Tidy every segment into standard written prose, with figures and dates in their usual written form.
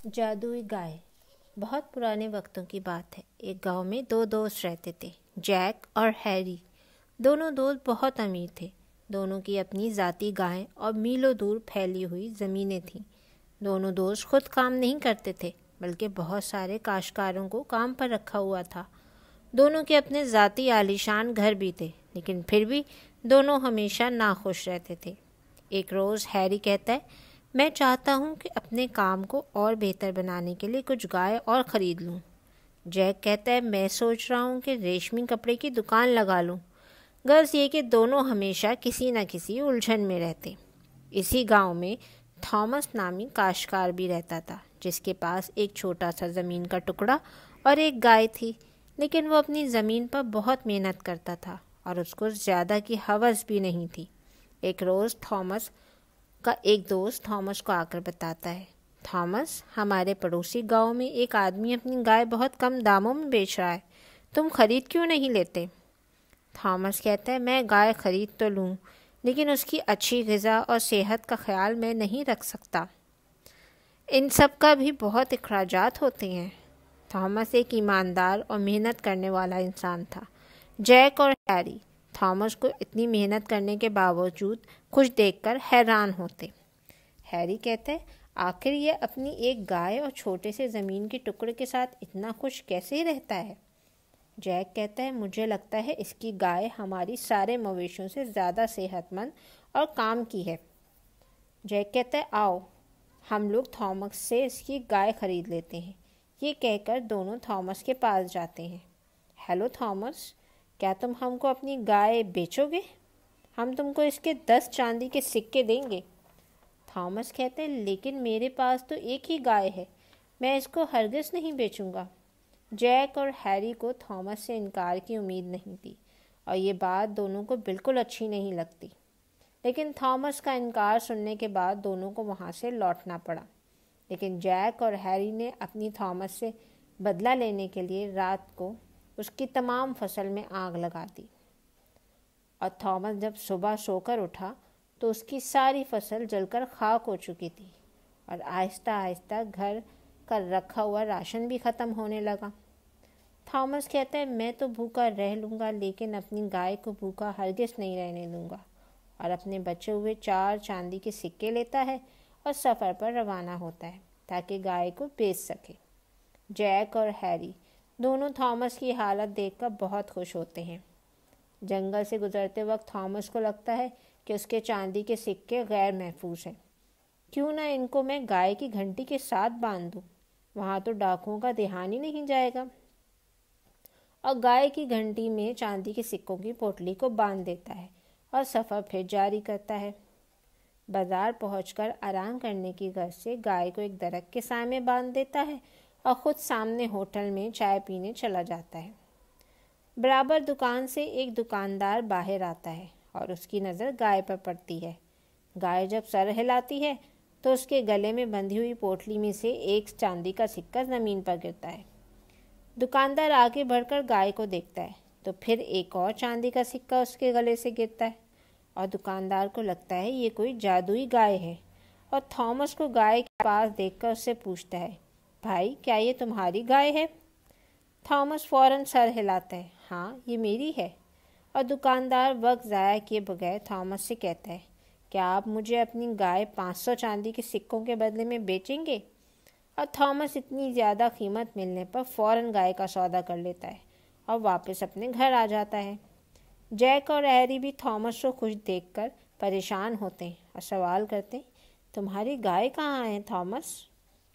جادوئی گائے۔ بہت پرانے وقتوں کی بات ہے۔ ایک گاؤں میں دو دوست رہتے تھے، جیک اور ہیری۔ دونوں دوست بہت امیر تھے۔ دونوں کی اپنی ذاتی گائیں اور میلوں دور پھیلی ہوئی زمینیں تھیں۔ دونوں دوست خود کام نہیں کرتے تھے، بلکہ بہت سارے کاشتکاروں کو کام پر رکھا ہوا تھا۔ دونوں کے اپنے ذاتی عالیشان گھر بھی تھے، لیکن پھر بھی دونوں ہمیشہ ناخوش رہتے تھے۔ ایک روز ہیری کہتا ہے، میں چاہتا ہوں کہ اپنے کام کو اور بہتر بنانے کے لیے کچھ گائے اور خرید لوں۔ جیک کہتا ہے، میں سوچ رہا ہوں کہ ریشمی کپڑے کی دکان لگا لوں۔ غرض یہ کہ دونوں ہمیشہ کسی نہ کسی الجھن میں رہتے۔ اسی گاؤں میں تھامس نامی کاشتکار بھی رہتا تھا، جس کے پاس ایک چھوٹا سا زمین کا ٹکڑا اور ایک گائے تھی، لیکن وہ اپنی زمین پر بہت محنت کرتا تھا اور اس کو زیادہ کی ہوس بھی نہیں تھی۔ ایک روز تھامس کا ایک دوست تھامس کو آ کر بتاتا ہے، تھامس، ہمارے پڑوسی گاؤں میں ایک آدمی اپنی گائے بہت کم داموں میں بیچ رہا ہے، تم خرید کیوں نہیں لیتے؟ تھامس کہتا ہے، میں گائے خرید تو لوں، لیکن اس کی اچھی غذا اور صحت کا خیال میں نہیں رکھ سکتا۔ ان سب کا بھی بہت اخراجات ہوتے ہیں۔ تھامس ایک ایماندار اور محنت کرنے والا انسان تھا۔ جیک اور ہیری تھامس کو اتنی محنت کرنے کے باوجود خوش دیکھ کر حیران ہوتے۔ ہیری کہتے، آخر یہ اپنی ایک گائے اور چھوٹے سے زمین کے ٹکڑے کے ساتھ اتنا خوش کیسے رہتا ہے؟ جیک کہتا ہے، مجھے لگتا ہے اس کی گائے ہماری سارے مویشیوں سے زیادہ صحت مند اور کام کی ہے۔ جیک کہتا ہے، آؤ ہم لوگ تھامس سے اس کی گائے خرید لیتے ہیں۔ یہ کہہ کر دونوں تھامس کے پاس جاتے ہیں۔ ہیلو تھامس، کیا تم ہم کو اپنی گائے بیچو گے؟ ہم تم کو اس کے 10 چاندی کے سکے دیں گے۔ تھامس کہتے ہیں، لیکن میرے پاس تو ایک ہی گائے ہے، میں اس کو ہرگز نہیں بیچوں گا۔ جیک اور ہیری کو تھامس سے انکار کی امید نہیں تھی، اور یہ بات دونوں کو بالکل اچھی نہیں لگتی۔ لیکن تھامس کا انکار سننے کے بعد دونوں کو وہاں سے لوٹنا پڑا۔ لیکن جیک اور ہیری نے اپنی تھامس سے بدلہ لینے کے لیے رات کو اس کی تمام فصل میں آگ لگا دی، اور تھامس جب صبح سو کر اٹھا تو اس کی ساری فصل جل کر خاک ہو چکی تھی، اور آہستہ آہستہ گھر کا رکھا ہوا راشن بھی ختم ہونے لگا۔ تھامس کہتا ہے، میں تو بھوکا رہ لوں گا، لیکن اپنی گائے کو بھوکا ہرگز نہیں رہنے دوں گا، اور اپنے بچے ہوئے 4 چاندی کے سکے لیتا ہے اور سفر پر روانہ ہوتا ہے تاکہ گائے کو بیچ سکے۔ جیک اور ہیری دونوں تھامس کی حالت دیکھ کر بہت خوش ہوتے ہیں۔ جنگل سے گزرتے وقت تھامس کو لگتا ہے کہ اس کے چاندی کے سکے غیر محفوظ ہیں۔ کیوں نہ ان کو میں گائے کی گھنٹی کے ساتھ باندھ دوں، وہاں تو ڈاکوؤں کا دھیان ہی نہیں جائے گا۔ اور گائے کی گھنٹی میں چاندی کے سکوں کی پوٹلی کو باندھ دیتا ہے اور سفر پھر جاری کرتا ہے۔ بازار پہنچ کر آرام کرنے کی غرض سے گائے کو ایک درخت کے سائے میں باندھ دیتا ہے اور خود سامنے ہوٹل میں چائے پینے چلا جاتا ہے۔ برابر دکان سے ایک دکاندار باہر آتا ہے اور اس کی نظر گائے پر پڑتی ہے۔ گائے جب سر ہلاتی ہے تو اس کے گلے میں بندھی ہوئی پوٹلی میں سے ایک چاندی کا سکہ زمین پر گرتا ہے۔ دکاندار آگے بڑھ کر گائے کو دیکھتا ہے تو پھر ایک اور چاندی کا سکہ اس کے گلے سے گرتا ہے، اور دکاندار کو لگتا ہے یہ کوئی جادوئی گائے ہے، اور تھامس کو گائے کے پاس دیکھ کر اس سے پوچھتا ہے، بھائی کیا یہ تمہاری گائے ہے؟ تھامس فوراً سر ہلاتا ہے، ہاں یہ میری ہے، اور دکاندار وقت ضائع کیے بغیر تھامس سے کہتا ہے، کیا آپ مجھے اپنی گائے 500 چاندی کے سکوں کے بدلے میں بیچیں گے؟ اور تھامس اتنی زیادہ قیمت ملنے پر فوراً گائے کا سودا کر لیتا ہے اور واپس اپنے گھر آ جاتا ہے۔ جیک اور ہیری بھی تھامس کو خوش دیکھ کر پریشان ہوتے ہیں اور سوال کرتے ہیں، تمہاری گائے کہاں ہے تھامس؟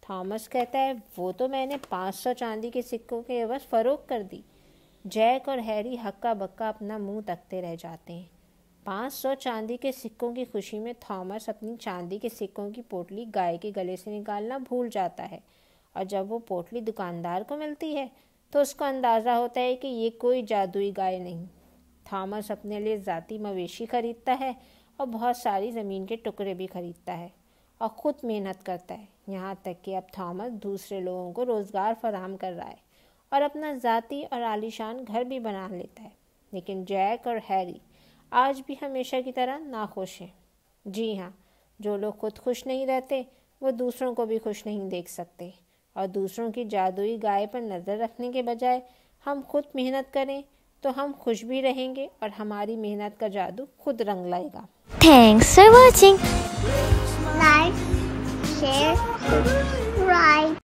تھامس کہتا ہے، وہ تو میں نے 500 چاندی کے سکوں کے عوض فروخت کر دی۔ جیک اور ہیری ہکا بکا اپنا منہ تکتے رہ جاتے ہیں۔ 500 چاندی کے سکوں کی خوشی میں تھامس اپنی چاندی کے سکوں کی پوٹلی گائے کے گلے سے نکالنا بھول جاتا ہے، اور جب وہ پوٹلی دکاندار کو ملتی ہے تو اس کو اندازہ ہوتا ہے کہ یہ کوئی جادوئی گائے نہیں۔ تھامس اپنے لیے ذاتی مویشی خریدتا ہے اور بہت ساری زمین کے ٹکڑے بھی خریدتا ہے اور خود محنت کرتا ہے، یہاں تک کہ اب تھامس دوسرے لوگوں کو روزگار فراہم کر رہا ہے اور اپنا ذاتی اور عالیشان گھر بھی بنا لیتا ہے۔ لیکن جیک اور ہیری آج بھی ہمیشہ کی طرح ناخوش ہیں۔ جی ہاں، جو لوگ خود خوش نہیں رہتے وہ دوسروں کو بھی خوش نہیں دیکھ سکتے، اور دوسروں کی جادوئی گائے پر نظر رکھنے کے بجائے ہم خود محنت کریں تو ہم خوش بھی رہیں گے اور ہماری محنت کا جادو خود رنگ لائے گا۔ Thanks for watching. Like, share, subscribe.